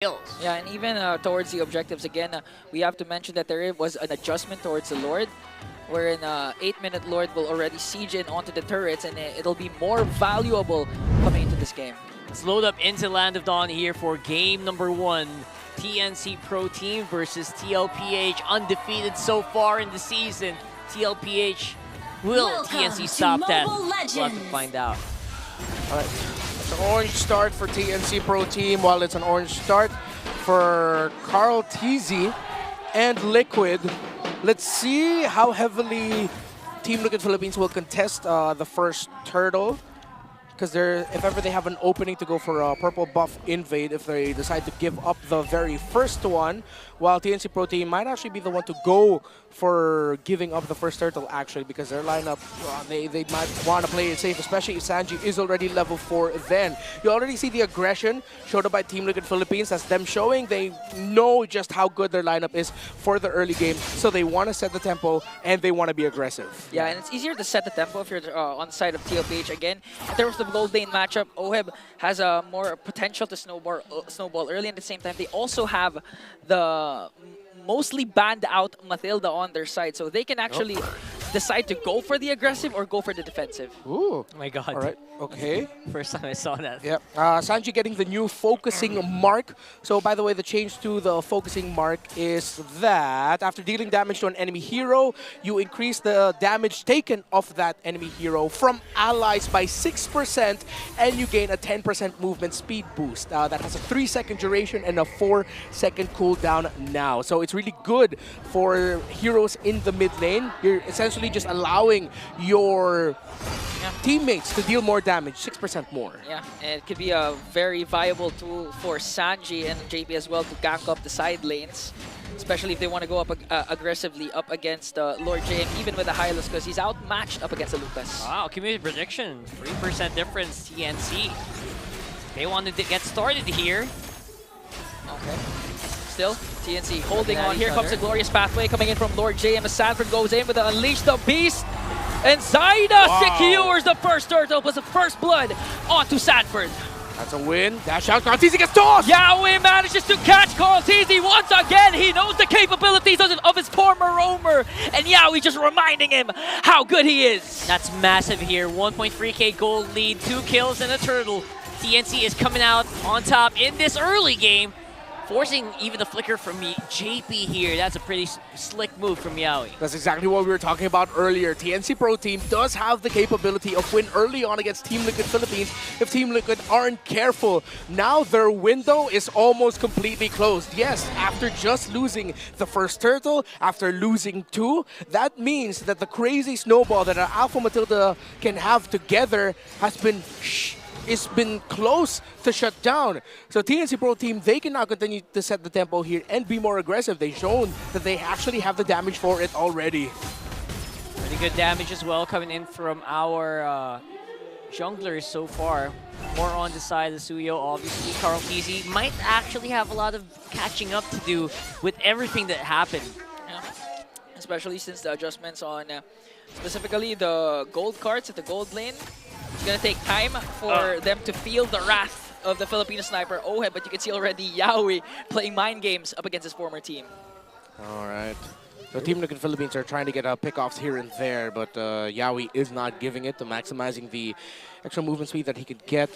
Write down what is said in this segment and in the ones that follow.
kills. Yeah, and even towards the objectives, again, we have to mention that there was an adjustment towards the Lord, wherein 8-minute Lord will already siege in onto the turrets, and it'll be more valuable coming into this game. Let's load up into Land of Dawn here for game number 1. TNC Pro Team versus Tlph, undefeated so far in the season. Tlph, will TNC stop that? We'll have to find out. All right. It's an orange start for TNC Pro Team, while it's an orange start for Tlph and Liquid. Let's see how heavily Team Liquid Philippines will contest the first turtle. Because if ever they have an opening to go for a purple buff invade, if they decide to give up the very first one, while TNC Pro Team might actually be the one to go for giving up the first turtle, actually, because their lineup, they might want to play it safe, especially if Sanji is already level 4 then. You already see the aggression showed up by Team Liquid Philippines. That's them showing they know just how good their lineup is for the early game, so they want to set the tempo and they want to be aggressive. Yeah, and it's easier to set the tempo if you're on the side of Tlph. Again, in terms of gold lane matchup, OHEB has more potential to snowball early. At the same time, they also have the mostly banned out Mathilda on their side, so they can actually decide to go for the aggressive or go for the defensive. Ooh. Oh my god. All right. Okay. First time I saw that. Yep. Sanji getting the new focusing mark. So, by the way, the change to the focusing mark is that after dealing damage to an enemy hero, you increase the damage taken off that enemy hero from allies by 6%, and you gain a 10% movement speed boost. That has a 3-second duration and a 4-second cooldown now. So, it's really good for heroes in the mid lane. You're essentially just allowing your teammates to deal more damage, 6% more. Yeah, and it could be a very viable tool for Sanji and JP as well to gank up the side lanes, especially if they want to go up aggressively up against Lord JM, even with the Hylos, because he's outmatched up against the Lucas. Wow, community prediction, 3% difference TNC. They wanted to get started here. Okay. Still, TNC holding on. Here comes the glorious pathway coming in from Lord JM as Sanford goes in with the Unleash the Beast. And Zaida secures the first turtle, plus the first blood onto Sanford. That's a win. Dash out. Tlph gets tossed! Yaoi manages to catch Tlph once again. He knows the capabilities of his former roamer. And Yaoi just reminding him how good he is. That's massive here. 1.3k gold lead, 2 kills and a turtle. TNC is coming out on top in this early game, forcing even the flicker from JP here. That's a pretty slick move from Yaoi. That's exactly what we were talking about earlier. TNC Pro Team does have the capability of win early on against Team Liquid Philippines if Team Liquid aren't careful. Now their window is almost completely closed. Yes, after just losing the first turtle, after losing 2, that means that the crazy snowball that an Alpha Matilda can have together has been it's been close to shut down. So TNC Pro Team, they can now continue to set the tempo here and be more aggressive. They've shown that they actually have the damage for it already. Pretty good damage as well coming in from our junglers so far. More on the side of Suyo, obviously. Tlph might actually have a lot of catching up to do with everything that happened. Yeah. Especially since the adjustments on specifically the gold cards at the gold lane. It's going to take time for them to feel the wrath of the Filipino sniper OHEB, but you can see already Yaoi playing mind games up against his former team. All right. So Team Liquid Philippines are trying to get pickoffs here and there, but Yaoi is not giving it to maximizing the extra movement speed that he could get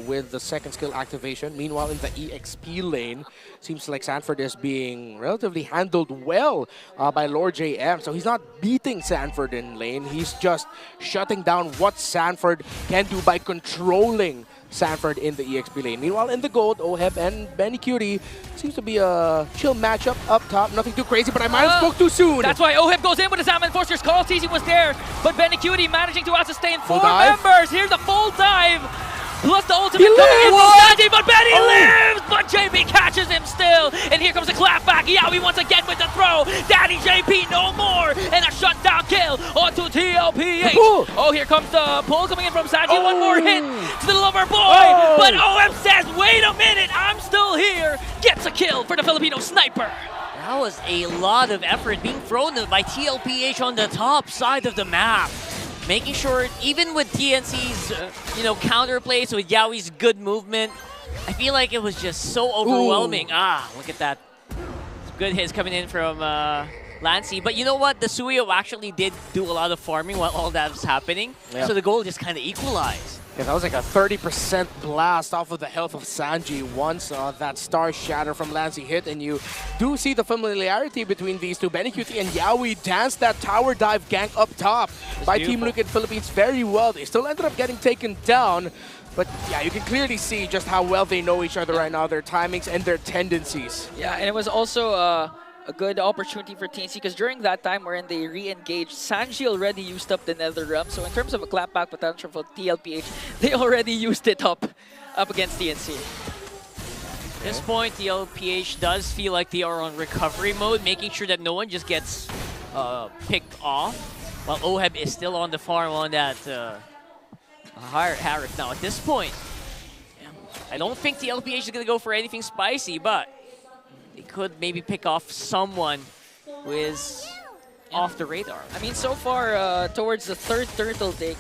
with the second skill activation. Meanwhile, in the EXP lane, seems like Sanford is being relatively handled well by Lord JM. So he's not beating Sanford in lane. He's just shutting down what Sanford can do by controlling Sanford in the EXP lane. Meanwhile, in the gold, OHEB and Benny Cutie seems to be a chill matchup up top. Nothing too crazy, but I might have spoke too soon. That's why OHEB goes in with his Salmon Enforcers. Tlph was there, but Benny Cutie managing to sustain 4 members. Here's the full dive. Plus the ultimate coming in from Sanji, but Benny lives! But JP catches him still. And here comes the clapback. Yaoi once again with the throw. Daddy JP no more. And a shutdown kill onto Tlph. Oh, here comes the pull coming in from Sanji. One more hit to the lover boy. But OM says, wait a minute, I'm still here. Gets a kill for the Filipino sniper. That was a lot of effort being thrown by Tlph on the top side of the map. Making sure, even with TNC's counterplays, with Yaoi's good movement, I feel like it was just so overwhelming. Look at that. Good hits coming in from Lancey. But you know what? The Suyo actually did do a lot of farming while all that was happening. Yeah. So the goal just kind of equalized. Yeah, that was like a 30% blast off of the health of Sanji once that Star Shatter from Lancey hit, and you do see the familiarity between these two. Benecutie and Yaoi danced that tower dive gank up top by Team Liquid Philippines very well. They still ended up getting taken down, but yeah, you can clearly see just how well they know each other right now, their timings and their tendencies. Yeah, and it was also a good opportunity for TNC because during that time wherein they re-engaged, Sanji already used up the Nether Realm. So in terms of a clapback potential for Tlph, they already used it up against TNC. At this point, Tlph does feel like they are on recovery mode, making sure that no one just gets picked off, while Oheb is still on the farm on that Harif. Now at this point, I don't think Tlph is going to go for anything spicy, but they could maybe pick off someone who is off the radar. I mean, so far, towards the third turtle take,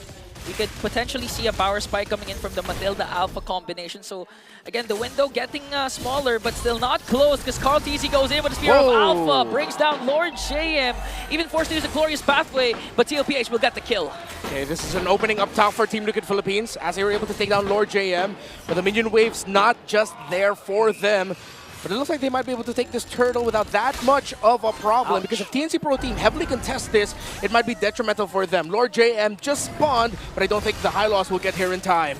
we could potentially see a power spike coming in from the Matilda Alpha combination. So, again, the window getting smaller, but still not close because Tlph goes in with a Spear of Alpha, brings down Lord JM, even forced to use a Glorious Pathway, but Tlph will get the kill. Okay, this is an opening up top for Team Liquid Philippines as they were able to take down Lord JM, but the minion wave's not just there for them. But it looks like they might be able to take this turtle without that much of a problem. Because if TNC Pro Team heavily contests this, it might be detrimental for them. Lord JM just spawned, but I don't think the high loss will get here in time.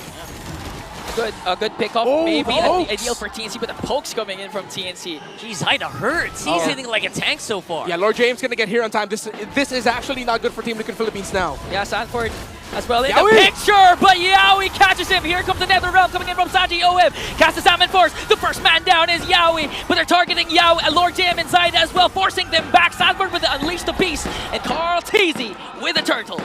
A good pickup, maybe ideal for TNC, but the pokes coming in from TNC. Jeez, Haida hurts. He's hitting like a tank so far. Yeah, Lord James gonna get here on time. This is actually not good for Team Liquid Philippines now. Yeah, Sanford as well in the picture, but Yaoi catches him. Here comes the Nether Realm coming in from Sanji Oheb. Cast the Salmon Force. The first man down is Yaoi, but they're targeting Yaoi and Lord JM inside as well, forcing them back. Sanford with the Unleash the Beast, and Tlph with a turtle.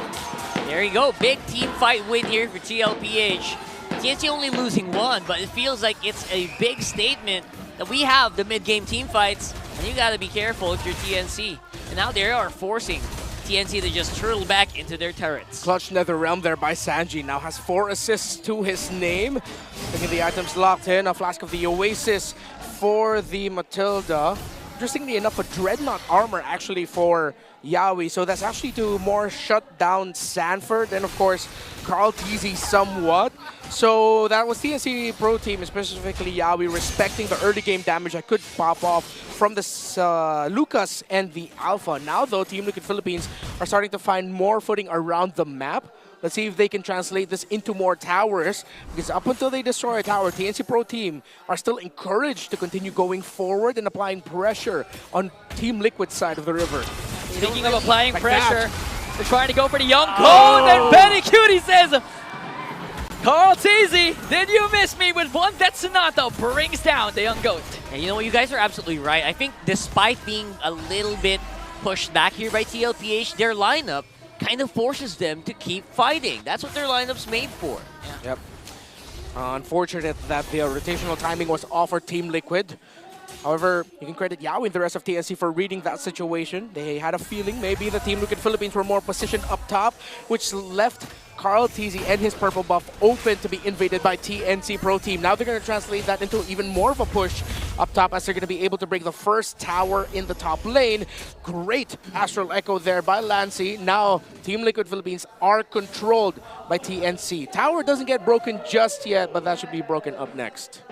There you go. Big team fight win here for Tlph. TNC only losing one, but it feels like it's a big statement that we have the mid-game team fights, and you gotta be careful if you're TNC. And now they are forcing TNC to just turtle back into their turrets. Clutch Nether Realm there by Sanji. Now has 4 assists to his name. Looking at the items locked in. A Flask of the Oasis for the Matilda. Interestingly enough, a Dreadnought armor actually for Yaoi. So that's actually to more shut down Sanford and of course Tlph somewhat. So that was TNC Pro Team, specifically Yaoi, respecting the early game damage that could pop off from the Lucas and the Alpha. Now though, Team Liquid Philippines are starting to find more footing around the map. Let's see if they can translate this into more towers, because up until they destroy a tower, TNC Pro Team are still encouraged to continue going forward and applying pressure on Team Liquid's side of the river. Speaking of applying pressure, they're trying to go for the young goat, and Benecutie says, Tlph, did you miss me with one? That Sonata brings down the young goat. And you know what, you guys are absolutely right. I think despite being a little bit pushed back here by Tlph, their lineup kind of forces them to keep fighting. That's what their lineup's made for. Yeah. Yep. Unfortunate that the rotational timing was off for Team Liquid. However, you can credit Yaoi and the rest of TNC for reading that situation. They had a feeling maybe the Team Liquid Philippines were more positioned up top, which left Tlph and his purple buff open to be invaded by TNC Pro Team. Now they're going to translate that into even more of a push up top as they're going to be able to break the first tower in the top lane. Great Astral Echo there by Lancey. Now Team Liquid Philippines are controlled by TNC. Tower doesn't get broken just yet, but that should be broken up next.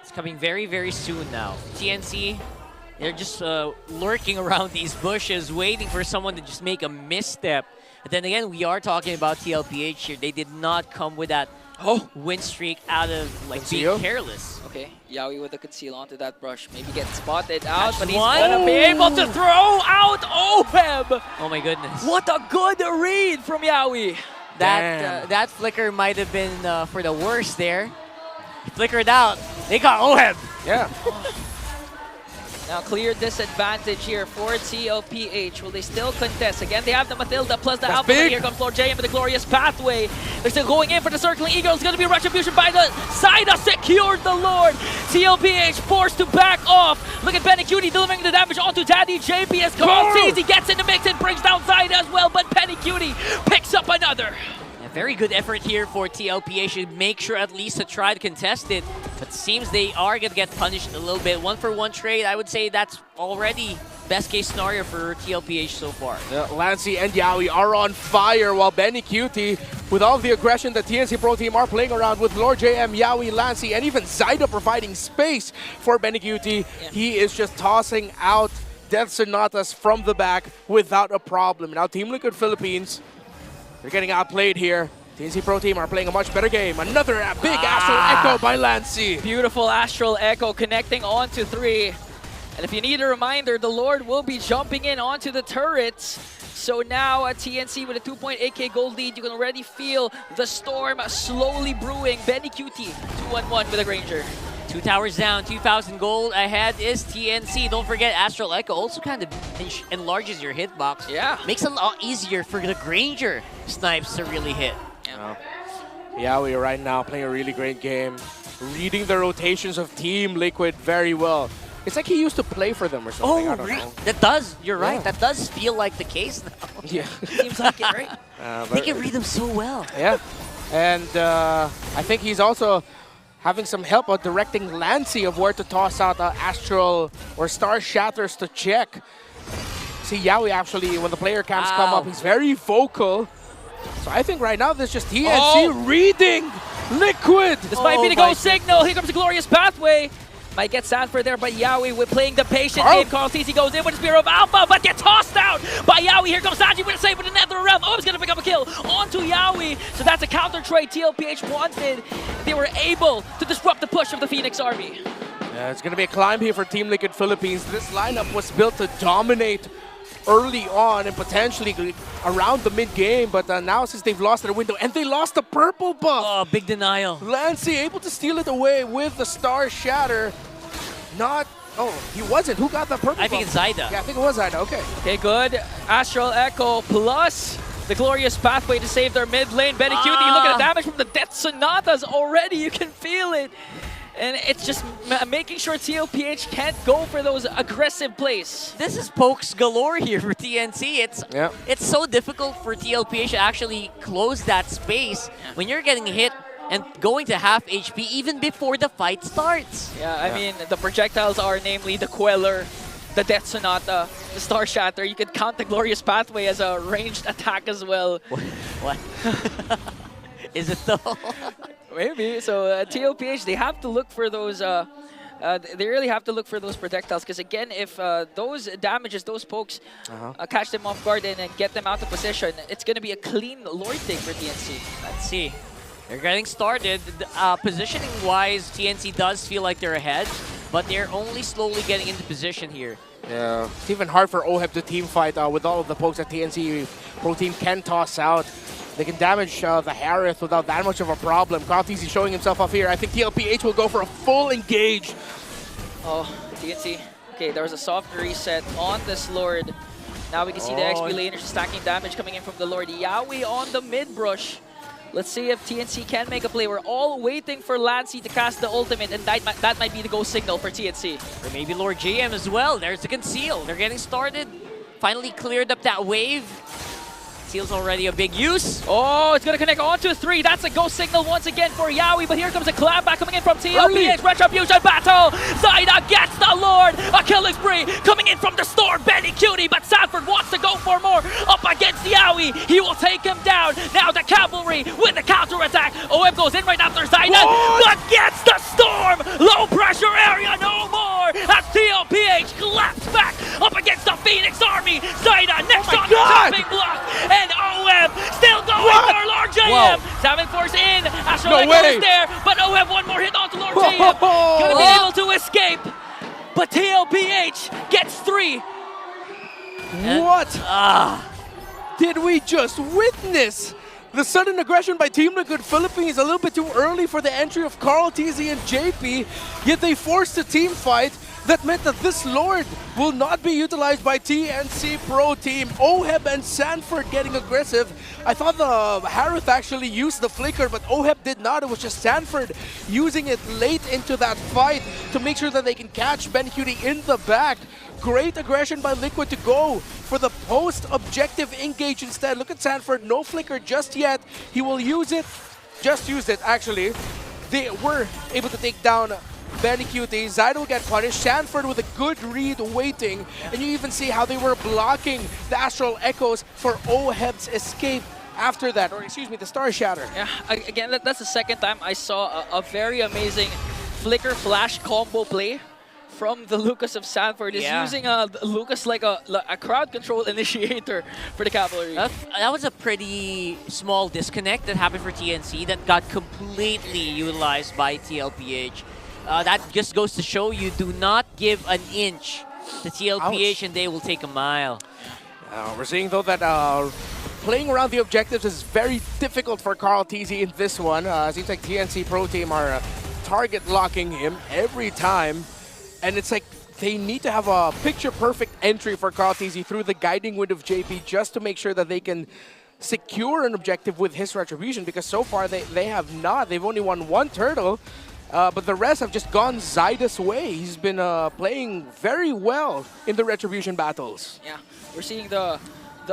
It's coming very, very soon now. TNC, they're just lurking around these bushes, waiting for someone to just make a misstep. But then again, we are talking about Tlph here. They did not come with that win streak out of like being careless. Okay, Yaoi with the conceal onto that brush. Maybe get spotted out, That's but he's one. gonna be able to throw out Oheb. Oh my goodness. What a good read from Yaoi. That flicker might have been for the worst there. He flickered out. They got Oheb. Yeah. Now clear disadvantage here for Tlph. Will they still contest? Again, they have the Matilda plus the Alpha. Here comes Lord JM with the Glorious Pathway. They're still going in for the Circling Eagle. It's going to be Retribution by the Saida. Secured the Lord. Tlph forced to back off. Look at Benecutie delivering the damage onto Daddy JP as Tlph gets in the mix and brings down Saida as well. But Benecutie picks up another. I Very good effort here for Tlph to make sure at least to try to contest it. But seems they are going to get punished a little bit. 1-for-1 trade, I would say that's already best case scenario for Tlph so far. Lancy and Yawi are on fire, while Benny Cutie, with all of the aggression that TNC Pro Team are playing around with Lord JM, Yawi, Lancy, and even Zyda providing space for Benny Cutie. Yeah. He is just tossing out Death Sonatas from the back without a problem. Now Team Liquid Philippines, they're getting outplayed here. TNC Pro Team are playing a much better game. Another big Astral Echo by Lancy. Beautiful Astral Echo connecting onto 3. And if you need a reminder, the Lord will be jumping in onto the turrets. So now at TNC with a 2.8k gold lead, you can already feel the storm slowly brewing. Benny Cutie, 2-1-1 with a Granger. 2 towers down, 2,000 gold ahead is TNC. Don't forget, Astral Echo also kind of enlarges your hitbox. Yeah. Makes it a lot easier for the Granger snipes to really hit. Yeah, we are right now playing a really great game. Reading the rotations of Team Liquid very well. It's like he used to play for them or something. I don't know. That does, you're right, that does feel like the case now. Yeah. Seems like it, right? They can read them so well. Yeah, and I think he's also having some help on directing Lancy of where to toss out Astral or Star Shatters to check. See, Yawi actually, when the player cams come up, he's very vocal. So I think right now there's just TNC reading Liquid. This might be the go signal. Here comes the glorious pathway. Might get Sanford there, but Yawi with playing the patient game. Carl.Tz goes in with a Spear of Alpha, but gets tossed out by Yawi. Here comes Sanji with a save with the Nether Realm. Oh, he's going to pick up a kill onto Yawi. So that's a counter trade Tlph wanted. They were able to disrupt the push of the Phoenix Army. Yeah, it's going to be a climb here for Team Liquid Philippines. This lineup was built to dominate early on and potentially around the mid-game, but now since they've lost their window, and they lost the purple buff. Oh, big denial. Lancy able to steal it away with the Star Shatter. Not, oh, he wasn't. Who got the purple I think buff? it's Zyda. Yeah, I think it was Zyda, okay. Okay, good. Astral Echo plus the glorious pathway to save their mid lane. Benny Cutie, look at the damage from the Death Sonatas already. You can feel it. And it's just making sure Tlph can't go for those aggressive plays. This is pokes galore here for TNC. It's so difficult for Tlph to actually close that space when you're getting hit and going to half HP even before the fight starts. Yeah, I mean, the projectiles are namely the Queller, the Death Sonata, the Star Shatter. You could count the Glorious Pathway as a ranged attack as well. What? Is it though? Maybe. So Tlph, they have to look for those. They really have to look for those projectiles, because again, if those damages, those pokes, catch them off guard and get them out of position, it's going to be a clean Lord take for TNC. Let's see. They're getting started. Positioning-wise, TNC does feel like they're ahead, but they're only slowly getting into position here. Yeah, it's even hard for OHEB to team fight with all of the pokes that TNC Pro Team can toss out. They can damage the Harith without that much of a problem. Carl.Tz showing himself off here. I think Tlph will go for a full engage. Oh, TNC. Okay, there was a soft reset on this Lord. Now we can see the XP laners stacking damage coming in from the Lord. Yawi on the mid brush. Let's see if TNC can make a play. We're all waiting for Lancy to cast the ultimate, and that might be the go signal for TNC. Or maybe Lord JM as well. There's the conceal. They're getting started. Finally cleared up that wave. Seal's already a big use. Oh, it's going to connect onto 3. That's a go signal once again for Yawi, but here comes a clap back coming in from Tlph. Retribution battle. Zyda gets the Lord. A killing spree coming in from the storm. Benny Cutie, but Sanford wants to go for more. Up against Yawi. He will take him down. Now the cavalry with the counter attack. OM goes in right after Zyda, but gets the storm. Low pressure area, no more. As Tlph claps back up against the Phoenix Army. Zyda next on the chopping block. And OM still going for Lord JM. Salmon Force in. Astral Echo is there, but OM one more hit onto Lord JM. Gonna be able to escape, but Tlph gets 3. What did we just witness? The sudden aggression by Team Liquid Philippines, a little bit too early for the entry of Carl.Tz and JP, yet they forced a team fight. That meant that this Lord will not be utilized by TNC Pro Team. Oheb and Sanford getting aggressive. I thought the Harith actually used the flicker, but Oheb did not. It was just Sanford using it late into that fight to make sure that they can catch Benicute in the back. Great aggression by Liquid to go for the post-objective engage instead. Look at Sanford, no flicker just yet. He will use it, just used it actually. They were able to take down Benicute. Zyda will get punished. Sanford with a good read waiting. And you even see how they were blocking the Astral Echoes for Oheb's escape after that. Or excuse me, the Star Shatter. Yeah, again, that's the second time I saw a very amazing flicker flash combo play from the Lucas of Sanford. Is using Lucas like a crowd control initiator for the Cavalry. That was a pretty small disconnect that happened for TNC that got completely utilized by Tlph. That just goes to show you, do not give an inch to Tlph and they will take a mile. We're seeing though that playing around the objectives is very difficult for Tlph in this one. Seems like TNC Pro Team are target locking him every time. And it's like they need to have a picture-perfect entry for Tlph through the guiding wind of JP just to make sure that they can secure an objective with his retribution, because so far they have not. They've only won one turtle, but the rest have just gone Zyda's way. He's been playing very well in the retribution battles. Yeah, we're seeing the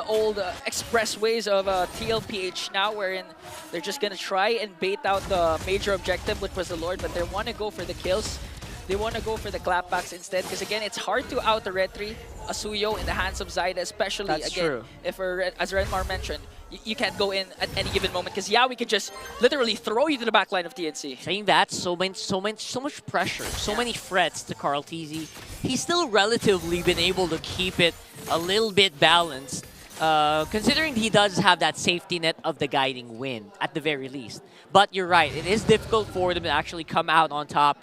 old expressways of Tlph now, wherein they're just going to try and bait out the major objective, which was the Lord, but they want to go for the kills. They want to go for the clapbacks instead, because again, it's hard to out-retry a Suyo in the hands of Zyda, especially if as Renmar mentioned, you can't go in at any given moment, because Yawi can just literally throw you to the backline of TNC. Saying that, so much pressure, so many threats to Tlph. He's still relatively been able to keep it a little bit balanced, considering he does have that safety net of the guiding wind at the very least. But you're right, it is difficult for them to actually come out on top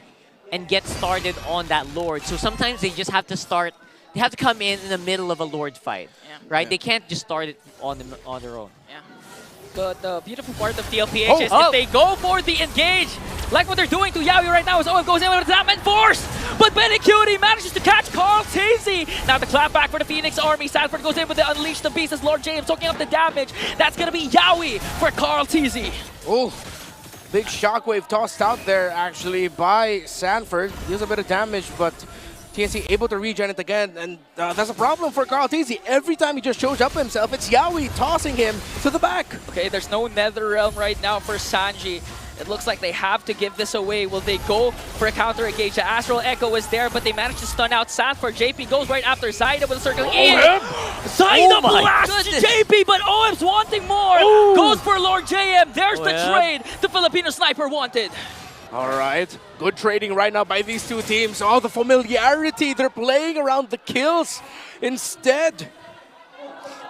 and get started on that Lord. So sometimes they just have to start, they have to come in the middle of a Lord fight, right? They can't just start it on their own. Yeah. But the beautiful part of Tlph is if they go for the engage, like what they're doing to Yawi right now, as Owen goes in with Zap and Force, but Benicute manages to catch Tlph. Now the clapback for the Phoenix Army. Sanford goes in with the Unleash the Beast as Lord James soaking up the damage. That's gonna be Yawi for Tlph. Oh. Big shockwave tossed out there actually by Sanford. Deals a bit of damage, but TNC able to regen it again, and that's a problem for Tlph. Every time he just shows up himself, it's Yawi tossing him to the back. Okay, there's no Nether Realm right now for Sanji. It looks like they have to give this away. Will they go for a counter engage? The Astral Echo is there, but they managed to stun out Sanford. JP goes right after Zyda with a circling in. Zyda blasts JP, but OM's wanting more. Goes for Lord JM. There's the trade. The Filipino sniper wanted. All right, good trading right now by these two teams. All the familiarity, they're playing around the kills instead.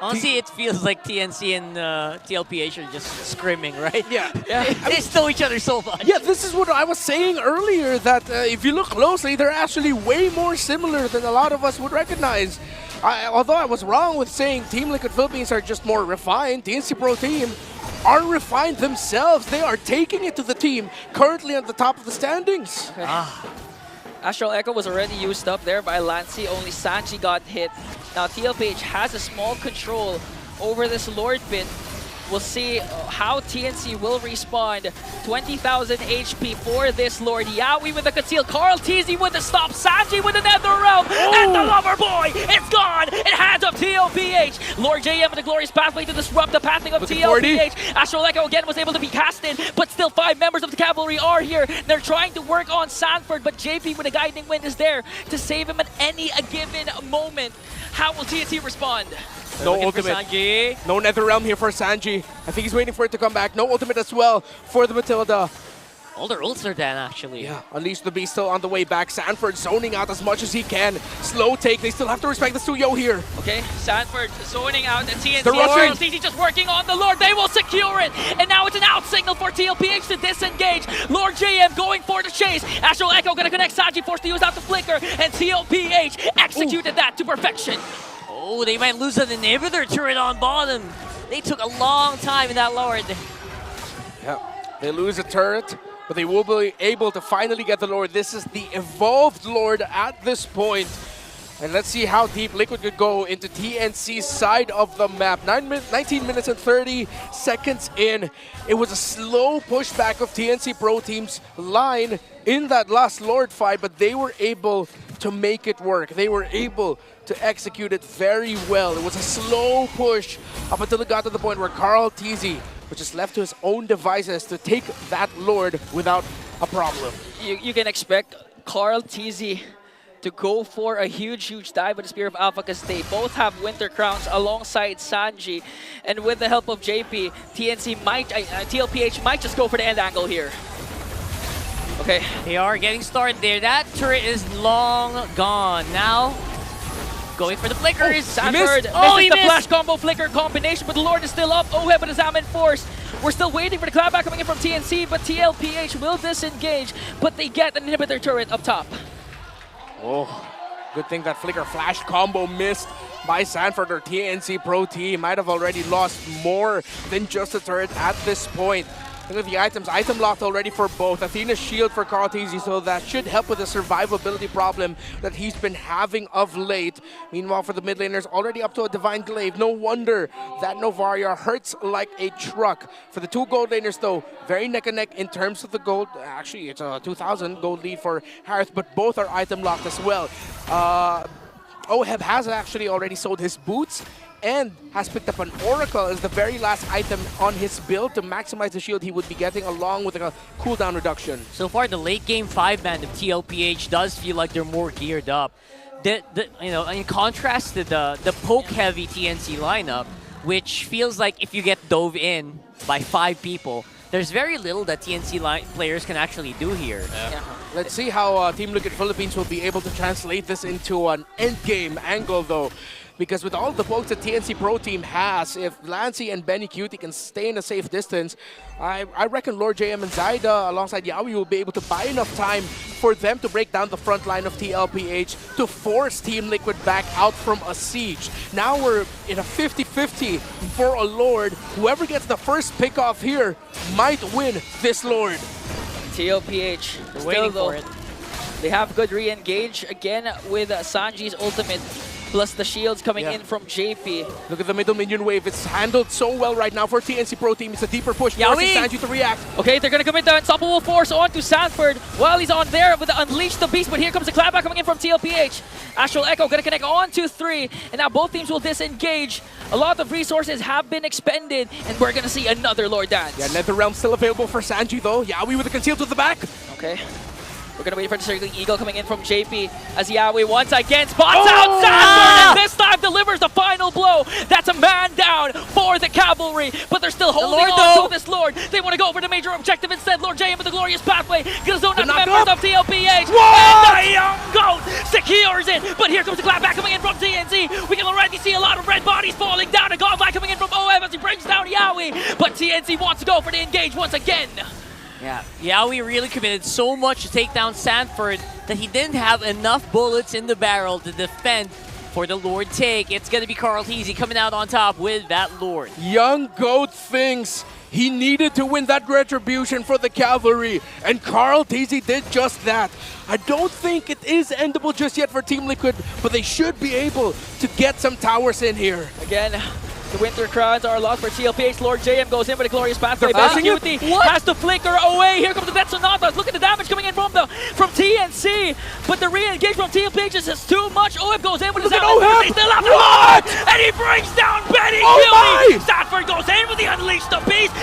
Honestly, it feels like TNC and Tlph are just scrimming, right? Yeah. They stole each other so much. Yeah, this is what I was saying earlier, that if you look closely, they're actually way more similar than a lot of us would recognize. Although I was wrong with saying Team Liquid Philippines are just more refined, TNC Pro Team are refined themselves. They are taking it to the team currently at the top of the standings. Astral Echo was already used up there by Lancy. Only Sanji got hit. Now Tlph has a small control over this Lord pit. We'll see how TNC will respond. 20,000 HP for this Lord. Yawi with the conceal. Tlph with the stop. Sanji with the Nether Realm. And the Lover Boy is gone. It hands up Tlph. Lord JM with the glorious pathway to disrupt the pathing of Tlph. Astral Echo again was able to be casted, but still 5 members of the cavalry are here. They're trying to work on Sanford, but JP with a guiding wind is there to save him at any given moment. How will TNC respond? No ultimate. No Nether Realm here for Sanji. I think he's waiting for it to come back. No ultimate as well for the Matilda. All their ults are dead, actually. Yeah, Unleash the Beast still on the way back. Sanford zoning out as much as he can. Slow take. They still have to respect the Suyo here. Okay, Sanford zoning out the TNC. They're rushing. TNC just working on the Lord. They will secure it. And now it's an out signal for Tlph to disengage. Lord JM going for the chase. Astral Echo going to connect Sanji, forced to use out the flicker. And Tlph executed that to perfection. Oh, they might lose an inhibitor turret on bottom. They took a long time in that Lord. Yeah, they lose a turret. but they will be able to finally get the Lord. This is the evolved Lord at this point. And let's see how deep Liquid could go into TNC's side of the map. 19 minutes and 30 seconds in. It was a slow pushback of TNC Pro Team's line in that last Lord fight, but they were able to make it work. They were able to execute it very well. It was a slow push up until it got to the point where Tlph was just left to his own devices to take that Lord without a problem. You can expect Tlph to go for a huge dive with the Spear of Alpha because they both have Winter Crowns alongside Sanji. And with the help of JP, TLPH might just go for the end angle here. Okay. They are getting started there. That turret is long gone. Now, going for the flickers. Sanford misses the flash combo flicker combination, but the Lord is still up. OHEB with his Amen Force. We're still waiting for the clapback coming in from TNC, but TLPH will disengage, but they get an inhibitor turret up top. Oh, good thing that flicker flash combo missed by Sanford. Or TNC Pro Team might have already lost more than just a turret at this point. Look at the items. Item locked already for both. Athena's shield for Tlph, so that should help with the survivability problem that he's been having of late. Meanwhile, for the mid laners, already up to a Divine Glaive. No wonder that Novaria hurts like a truck. For the two gold laners, though, very neck and neck in terms of the gold. Actually, it's a 2,000 gold lead for Harith, but both are item locked as well. OHEB has actually already sold his boots and has picked up an Oracle as the very last item on his build to maximize the shield he would be getting, along with a cooldown reduction. So far, the late game 5-man of TLPH does feel like they're more geared up. In contrast to the poke-heavy TNC lineup, which feels like if you get dove in by 5 people, there's very little that TNC players can actually do here. Yeah. Let's see how Team Liquid Philippines will be able to translate this into an endgame angle, though. Because with all the pokes that TNC Pro Team has, if Lancy and Benny Cutie can stay in a safe distance, I reckon Lord JM and Zyda alongside Yawi will be able to buy enough time for them to break down the front line of TLPH to force Team Liquid back out from a siege. Now we're in a 50-50 for a Lord. Whoever gets the first pick off here might win this Lord. TLPH, waiting for it. They have good re-engage again with Sanji's ultimate. Plus the shields coming in from JP. Look at the middle minion wave. It's handled so well right now for TNC Pro Team. It's a deeper push, forcing Sanji to react. Okay, they're going to commit the Unstoppable Force onto Sanford while he's on there with the Unleash the Beast. But here comes the clapback coming in from TLPH. Astral Echo going to connect on to 3. And now both teams will disengage. A lot of resources have been expended. And we're going to see another Lord Dance. Yeah, Netherrealm still available for Sanji though. Yawi with the conceal to the back. Okay. We're going to wait for the Circling Eagle coming in from JP as Yawi once again spots out Sanford, and this time delivers the final blow. That's a man down for the Cavalry, but they're still holding on to this Lord. They want to go for the major objective instead. Lord JM with the glorious pathway. Gonna zone out the members of TLPH. And the Young Goat secures it. But here comes the clapback coming in from TNC. We can already see a lot of red bodies falling down. A godlike coming in from OM as he brings down Yawi. But TNC wants to go for the engage once again. Yeah, Yawi really committed so much to take down Sanford that he didn't have enough bullets in the barrel to defend for the Lord take. It's going to be Tlph coming out on top with that Lord. Young Goat thinks he needed to win that retribution for the Cavalry, and Tlph did just that. I don't think it is endable just yet for Team Liquid, but they should be able to get some towers in here. Again, the Winter Crowns are lost for TLPH. Lord JM goes in with a glorious pathway. Benny Cutie has to flicker away. Here comes the Death Sonatas. Look at the damage coming in from TNC. But the re-engage from TLPH is just too much. OHEB goes in with his Amen. They still have the Lord! And he brings down Benny Cutie. Sanford goes in with the Unleash the Beast.